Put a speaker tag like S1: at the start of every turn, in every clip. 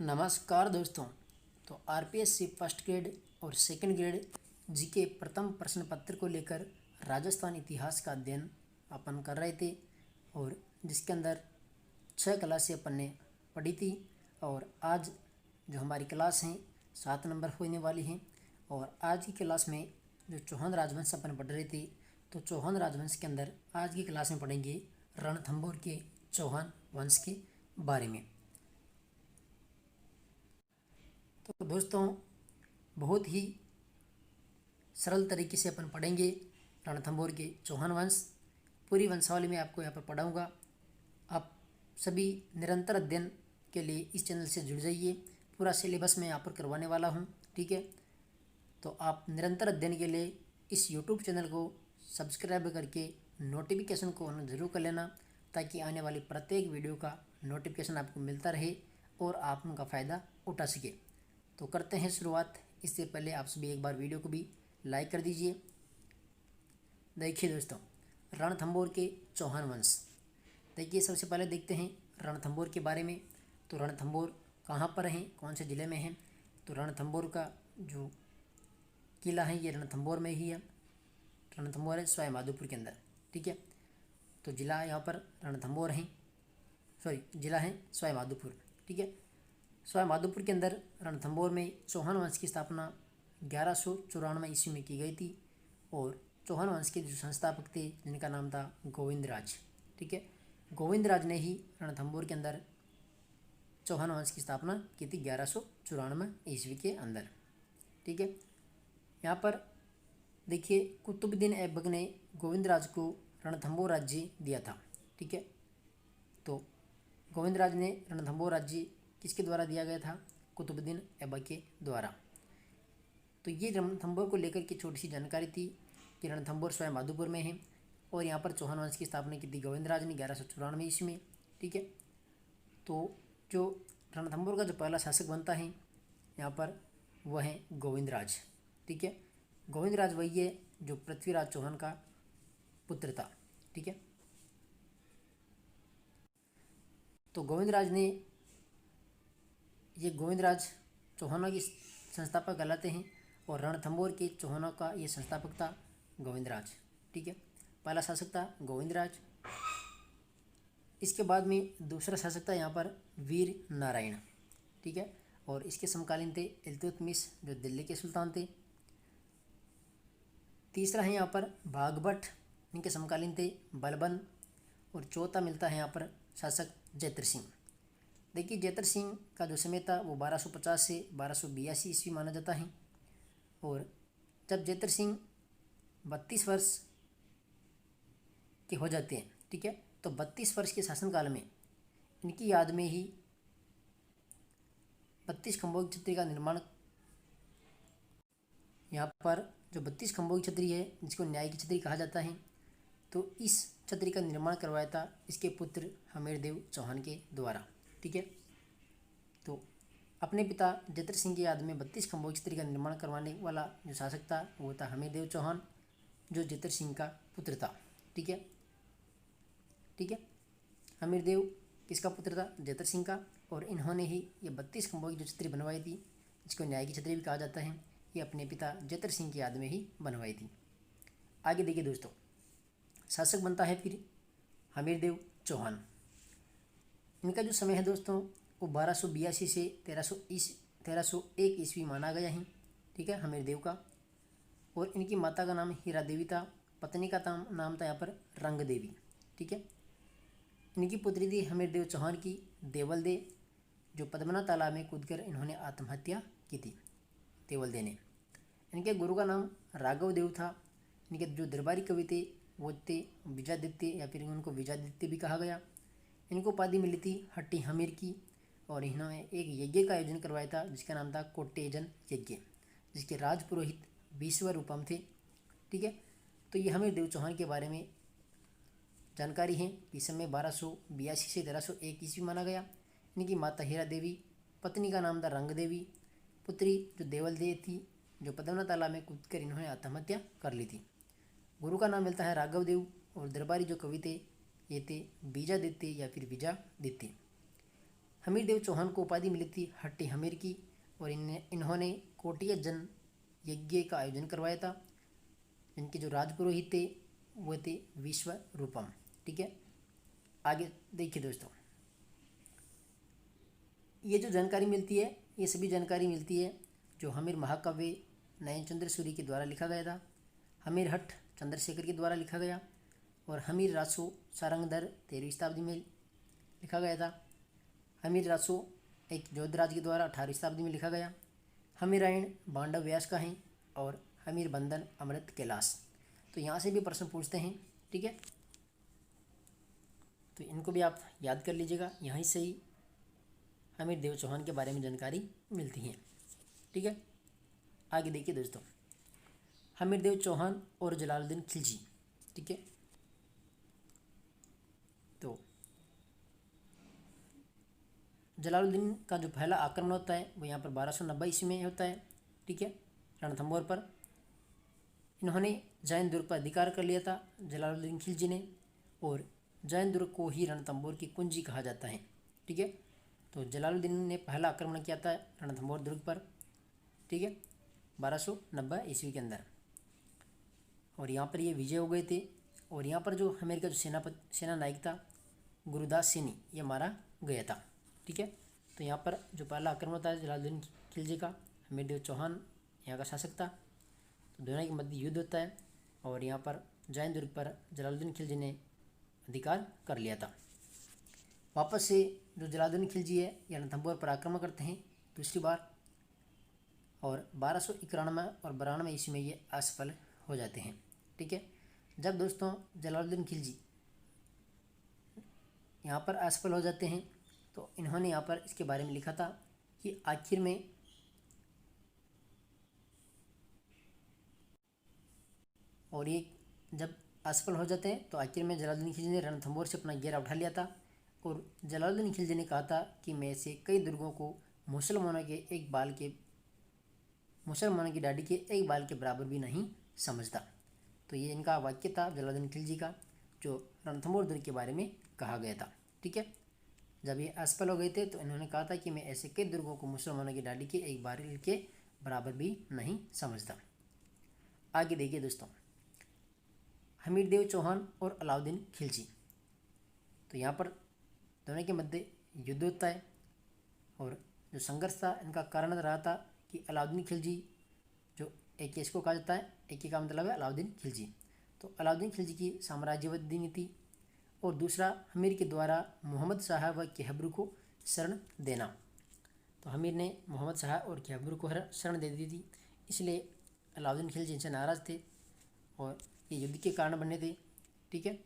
S1: नमस्कार दोस्तों। तो आरपीएससी फर्स्ट ग्रेड और सेकंड ग्रेड जीके प्रथम प्रश्न पत्र को लेकर राजस्थान इतिहास का अध्ययन अपन कर रहे थे और जिसके अंदर 6 क्लासें अपन ने पढ़ी थी। और आज जो हमारी क्लास हैं 7 नंबर होने वाली हैं। और आज की क्लास में जो चौहान राजवंश अपन पढ़ रहे थे, तो चौहान राजवंश के अंदर आज की क्लास में पढ़ेंगे रणथंभौर के चौहान वंश के बारे में। तो दोस्तों, बहुत ही सरल तरीके से अपन पढ़ेंगे रणथंभौर के चौहान वंश। पूरी वंशावली में आपको यहाँ पर पढ़ाऊँगा। आप सभी निरंतर अध्ययन के लिए इस चैनल से जुड़ जाइए। पूरा सिलेबस मैं यहाँ पर करवाने वाला हूँ, ठीक है। तो आप निरंतर अध्ययन के लिए इस यूट्यूब चैनल को सब्सक्राइब करके नोटिफिकेशन को ऑन जरूर कर लेना, ताकि आने वाली प्रत्येक वीडियो का नोटिफिकेशन आपको मिलता रहे और आप उनका फ़ायदा उठा सके। तो करते हैं शुरुआत। इससे पहले आप सभी एक बार वीडियो को भी लाइक कर दीजिए। देखिए दोस्तों, रणथंभौर के चौहान वंश। देखिए, सबसे पहले देखते हैं रणथंभौर के बारे में। तो रणथंभौर कहाँ पर है, कौन से ज़िले में है? तो रणथंभौर का जो किला है ये रणथंभौर में ही है। रणथंभौर है सवाई माधोपुर के अंदर, ठीक है। तो जिला यहाँ पर रणथंभौर है, जिला है सवाई माधोपुर, ठीक है। सवाई माधोपुर के अंदर रणथंभौर में चौहान वंश की स्थापना 1194 ईस्वी में की गई थी। और चौहान वंश के जो संस्थापक थे जिनका नाम था गोविंदराज, ठीक है। गोविंदराज ने ही रणथंभौर के अंदर चौहान वंश की स्थापना की थी 1194 ईस्वी के अंदर, ठीक है। यहाँ पर देखिए, कुतुबुद्दीन ऐबक ने गोविंदराज को रणथंभौर राज्य दिया था, ठीक है। तो गोविंदराज ने रणथंभौर राज्य किसके द्वारा दिया गया था? कुतुबुद्दीन ऐबक के द्वारा। तो ये रणथंभौर को लेकर की छोटी सी जानकारी थी कि रणथंभौर स्वयं माधोपुर में है और यहाँ पर चौहान वंश की स्थापना की थी गोविंदराज ने 1194 ईस्वी में, ठीक है। तो जो रणथंभौर का जो पहला शासक बनता है यहाँ पर वह है गोविंदराज, ठीक है। गोविंदराज वही है जो पृथ्वीराज चौहान का पुत्र था, ठीक है। तो गोविंदराज चौहानों के संस्थापक कहलाते हैं और रणथंभौर के चौहानों का ये संस्थापक था गोविंदराज, ठीक है। पहला शासक था गोविंदराज। इसके बाद में दूसरा शासक था यहाँ पर वीर नारायण, ठीक है। और इसके समकालीन थे इल्तुतमिश जो दिल्ली के सुल्तान थे। तीसरा है यहाँ पर बाघभट्ट, इनके समकालीन थे बलबन। और चौथा मिलता है यहाँ पर शासक जयद्रथ सिंह। देखिए, जयद्रथ सिंह का जो समय था वो 1250 से 1282 ईस्वी माना जाता है। और जब जयद्रथ सिंह 32 वर्ष के हो जाते हैं, ठीक है, तो 32 वर्ष के शासनकाल में इनकी याद में ही 32 खंभों की छतरी का निर्माण, यहाँ पर जो 32 खंभों की छतरी है जिसको न्याय की छतरी कहा जाता है, तो इस छतरी का निर्माण करवाया था इसके पुत्र हमीरदेव चौहान के द्वारा, ठीक है। तो अपने पिता जयद्रथ सिंह की याद में 32 खंभों की छतरी का निर्माण करवाने वाला जो शासक था वो था हमीरदेव चौहान, जो जयद्रथ सिंह का पुत्र था, ठीक है, ठीक है। हमीरदेव किसका पुत्र था? जयद्रथ सिंह का। और इन्होंने ही ये 32 खंभों की जो छतरी बनवाई थी, जिसको न्याय की छतरी भी कहा जाता है, ये अपने पिता जयद्रथ सिंह की याद में ही बनवाई थी। आगे देखिए दोस्तों, शासक बनता है फिर हमीरदेव चौहान। इनका जो समय है दोस्तों वो 1282 से 1301 ईस्वी माना गया है, ठीक है, हमीरदेव का। और इनकी माता का नाम हीरा देवी था, पत्नी का नाम था यहाँ पर रंग देवी, ठीक है। इनकी पुत्री थी हमीरदेव चौहान की देवल दे, जो पद्मना तालाब में कूदकर इन्होंने आत्महत्या की थी, देवल दे ने। इनके गुरु का नाम राघव देव था। इनके जो दरबारी कवि थे वो थे विजयादित्य, या फिर उनको विजयादित्य भी कहा गया। इनको उपाधि मिली थी हट्टी हमीर की। और इन्होंने एक यज्ञ का आयोजन करवाया था जिसका नाम था कोट्टेयजन यज्ञ, जिसके राज पुरोहित विश्वरूपम थे, ठीक है। तो ये हमीरदेव चौहान के बारे में जानकारी है। इस समय 1282 से 1301 ईस्वी माना गया। इनकी माता हीरा देवी, पत्नी का नाम था रंग देवी, पुत्री जो देवल दे थी, जो पद्मना तालाब में कूदकर इन्होंने आत्महत्या कर ली थी। गुरु का नाम मिलता है राघव देव। और दरबारी जो कवि थे ये थे विजयादित्य या फिर विजयादित्य। हमीरदेव चौहान को उपाधि मिली थी हट्टी हमीर की, और इन्होंने कोटिया जन यज्ञ का आयोजन करवाया था। इनके जो राजपुरोहित थे वो थे विश्व रूपम। ठीक है, आगे देखिए दोस्तों, ये जो जानकारी मिलती है ये सभी जानकारी मिलती है जो हमीर महाकाव्य नयन चंद्र सूरी के द्वारा लिखा गया था, हमीर हट्ट चंद्रशेखर के द्वारा लिखा गया, और हमीर रासो सारंगधर 13वीं शताब्दी में लिखा गया था। हमीर रासो एक जोधराज के द्वारा 18वीं शताब्दी में लिखा गया। हमीर रायण बांडव व्यास का है, और हमीर बंधन अमृत कैलाश। तो यहाँ से भी प्रश्न पूछते हैं। ठीक है, तो इनको भी आप याद कर लीजिएगा, यहीं से ही हमीर देव चौहान के बारे में जानकारी मिलती है। ठीक है, आगे देखिए दोस्तों, हमीर देव चौहान और जलालुद्दीन खिलजी। ठीक है, तो जलालुद्दीन का जो पहला आक्रमण होता है वो यहाँ पर 1290 ईस्वी में होता है। ठीक है, रणथंभौर पर इन्होंने जैन दुर्ग पर अधिकार कर लिया था जलालुद्दीन खिलजी ने, और जैन दुर्ग को ही रणथंभौर की कुंजी कहा जाता है। ठीक है, तो जलालुद्दीन ने पहला आक्रमण किया था रणथंभौर दुर्ग पर। ठीक है, 1290 ईस्वी के अंदर, और यहाँ पर ये विजय हो गए थे। और यहाँ पर जो हमीर का जो सेना नायक था गुरुदास सैनी, ये मारा गया था। ठीक है, तो यहाँ पर जो पहला आक्रमण होता है जलालुद्दीन खिलजी का, हमीर देव चौहान यहाँ का शासक था, तो दोनों के मध्य युद्ध होता है, और यहाँ पर जैन दुर्ग पर जलालुद्दीन खिलजी ने अधिकार कर लिया था। वापस से जो जलालुद्दीन खिलजी है ये रणथंभौर पर आक्रमण करते हैं दूसरी बार, और 1291 और 92 ईस्वी में ये असफल हो जाते हैं। ठीक है, जब दोस्तों जलालुद्दीन खिलजी यहाँ पर असफल हो जाते हैं तो इन्होंने यहाँ पर इसके बारे में लिखा था कि आखिर में और ये जब असफल हो जाते हैं तो आखिर में जलालुद्दीन खिलजी ने रणथंभौर से अपना घेरा उठा लिया था, और जलालुद्दीन खिलजी ने कहा था कि मैं ऐसे कई दुर्गों को मुसलमानों की डाडी के एक बाल के बराबर भी नहीं समझता। तो ये इनका वाक्य था जलालुद्दीन खिलजी का, जो रणथंभौर दुर्ग के बारे में कहा गया था। ठीक है, जब ये असफल हो गए थे तो इन्होंने कहा था कि मैं ऐसे कई दुर्गों को मुसलमानों की डाडी के एक बाल के बराबर भी नहीं समझता। आगे देखिए दोस्तों, हमीर देव चौहान और अलाउद्दीन खिलजी, तो यहाँ पर दोनों के मध्य युद्ध होता है, और जो संघर्ष था इनका कारण रहा था कि अलाउद्दीन खिलजी, जो एक इसको कहा जाता है, एक का मतलब है अलाउद्दीन खिलजी, तो अलाउद्दीन खिलजी की साम्राज्यवादी नीति, और दूसरा हमीर के द्वारा मोहम्मद शाह व केहबरू को शरण देना। तो हमीर ने मोहम्मद शाह और केहबरू को शरण दे दी थी, इसलिए अलाउद्दीन खिलजी इनसे नाराज़ थे और ये युद्ध के कारण बने थे। ठीक है,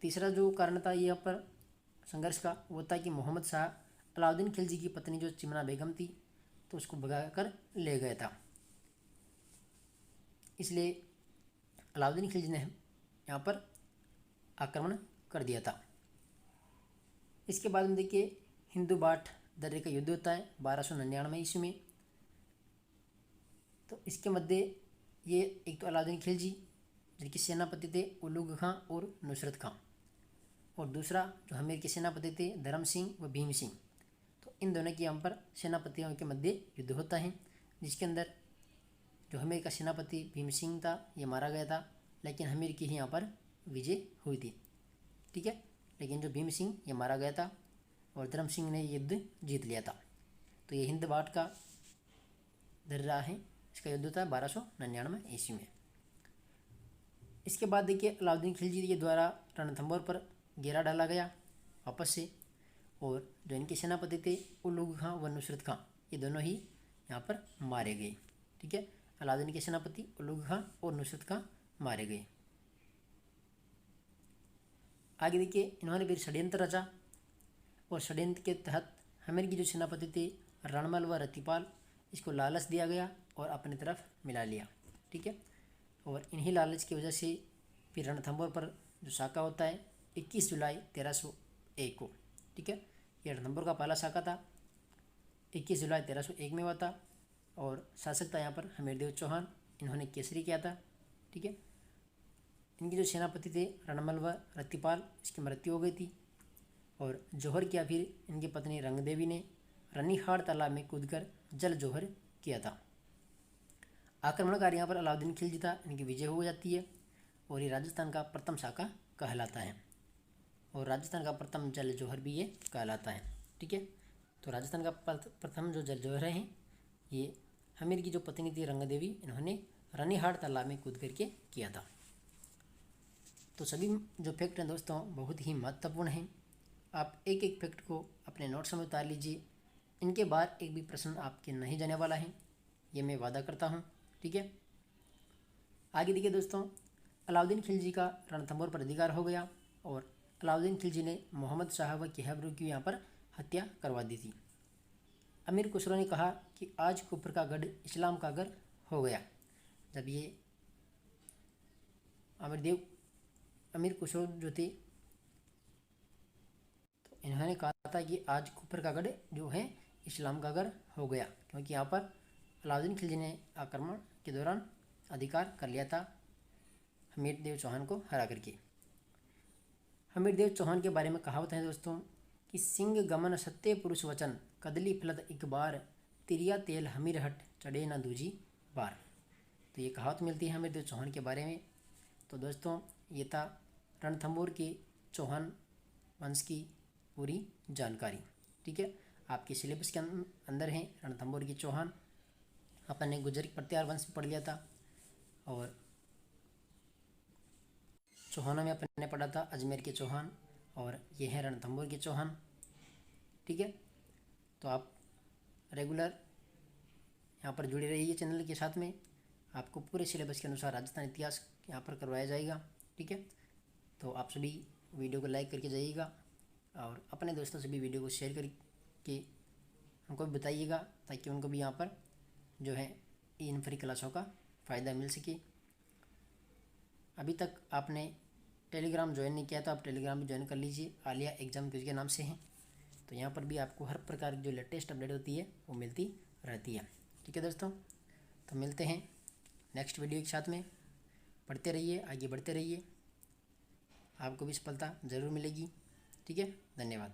S1: तीसरा जो कारण था यहाँ पर संघर्ष का वो था कि मोहम्मद शाह अलाउद्दीन खिलजी की पत्नी जो चिमना बेगम थी तो उसको भगा कर ले गया था, इसलिए अलाउद्दीन खिलजी ने यहाँ पर आक्रमण कर दिया था। इसके बाद में देखिए हिंदू बाट दर्रे का युद्ध होता है 1299 ईस्वी में। तो इसके मध्य ये एक तो अलाउद्दीन खिलजी जिनके सेनापति थे उलुग खां और नुसरत खां, और दूसरा जो हमीर के सेनापति थे धर्म सिंह व भीम सिंह। तो इन दोनों के यहाँ पर सेनापतियों के मध्य युद्ध होता है, जिसके अंदर जो हमीर का सेनापति भीम सिंह था ये मारा गया था, लेकिन हमीर की ही यहाँ पर विजय हुई थी। ठीक है, लेकिन जो भीम सिंह ये मारा गया था और धर्म सिंह ने युद्ध जीत लिया था। तो ये हिंद बाट का दर्रा है, इसका युद्ध था 1299 ईस्वी में। इसके बाद देखिए अलाउद्दीन खिलजी के द्वारा रणथंभौर पर घेरा डाला गया वापस से, और जो इनके सेनापति थे उलुग खां व नुसरत खां ये दोनों ही यहाँ पर मारे गए। ठीक है, अलाउद्दीन के सेनापति उलुग खां और नुसरत खां मारे गए। आगे देखिए इन्होंने फिर षड्यंत्र रचा, और षड्यंत्र के तहत हमीर की जो सेनापति थे रणमल व रतिपाल इसको लालच दिया गया और अपनी तरफ मिला लिया। ठीक है, और इन्हीं लालच की वजह से फिर रणथंभौर पर जो साका होता है 21 जुलाई 1301 को। ठीक है, यह रणथंभौर का पहला साका था, 21 जुलाई 1301 में हुआ था, और शासक था यहाँ पर हमीरदेव चौहान, इन्होंने केसरी किया था। ठीक है, इनके जो सेनापति थे रणमल व रतिपाल इसकी मृत्यु हो गई थी, और जौहर किया फिर इनकी पत्नी रंगदेवी ने रनिहार तालाब में कूदकर जल जौहर किया था। आक्रमणकारी यहाँ पर अलाउद्दीन खिलजी था, इनकी विजय हो जाती है और ये राजस्थान का प्रथम शाका कहलाता है और राजस्थान का प्रथम जल जौहर भी ये कहलाता है। ठीक है, तो राजस्थान का प्रथम जो जल जौहर है ये हमीर की जो पत्नी थी रंगदेवी, इन्होंने रनिहार तालाब में कूद करके किया था। तो सभी जो फैक्ट हैं दोस्तों बहुत ही महत्वपूर्ण हैं। आप एक एक फैक्ट को अपने नोट्स में उतार लीजिए, इनके बाद एक भी प्रश्न आपके नहीं जाने वाला है, ये मैं वादा करता हूँ। ठीक है, आगे देखिए दोस्तों, अलाउद्दीन खिलजी का रणथंभौर पर अधिकार हो गया और अलाउद्दीन खिलजी ने मोहम्मद शाह व किहबरू की यहाँ पर हत्या करवा दी थी। अमीर खुसरो ने कहा कि आज कुफर का गढ़ इस्लाम का घर हो गया। जब ये अमीर खुसरो जो थे तो इन्होंने कहा था कि आज कुफर का गढ़ जो है इस्लाम का घर हो गया, क्योंकि यहाँ पर अलाउद्दीन खिलजी ने आक्रमण के दौरान अधिकार कर लिया था हमीर देव चौहान को हरा करके। हमीर देव चौहान के बारे में कहावत है दोस्तों कि सिंह गमन सत्य पुरुष वचन, कदली फलत एक बार, तिरिया तेल हमीर हट, चढ़े न दूजी बार। तो ये कहावत मिलती है हमीर देव चौहान के बारे में। तो दोस्तों ये था रणथंभौर के चौहान वंश की पूरी जानकारी। ठीक है, आपके सिलेबस के अंदर है रणथंभौर के चौहान। अपन ने गुर्जर प्रत्यार वंश पढ़ लिया था और चौहानों में अपन ने पढ़ा था अजमेर के चौहान और ये है रणथंभौर के चौहान। ठीक है, तो आप रेगुलर यहाँ पर जुड़े रहिए चैनल के साथ में, आपको पूरे सिलेबस के अनुसार राजस्थान इतिहास यहाँ पर करवाया जाएगा। ठीक है, तो आप सभी वीडियो को लाइक करके जाइएगा और अपने दोस्तों से भी वीडियो को शेयर करके हमको भी बताइएगा, ताकि उनको भी यहाँ पर जो है इन फ्री क्लासों का फ़ायदा मिल सके। अभी तक आपने टेलीग्राम ज्वाइन नहीं किया तो आप टेलीग्राम भी ज्वाइन कर लीजिए, आलिया एग्जाम क्विज के नाम से है। तो यहाँ पर भी आपको हर प्रकार की जो लेटेस्ट अपडेट होती है वो मिलती रहती है। ठीक है दोस्तों, तो मिलते हैं नेक्स्ट वीडियो के साथ में। पढ़ते रहिए, आगे बढ़ते रहिए, आपको भी सफलता ज़रूर मिलेगी। ठीक है, धन्यवाद।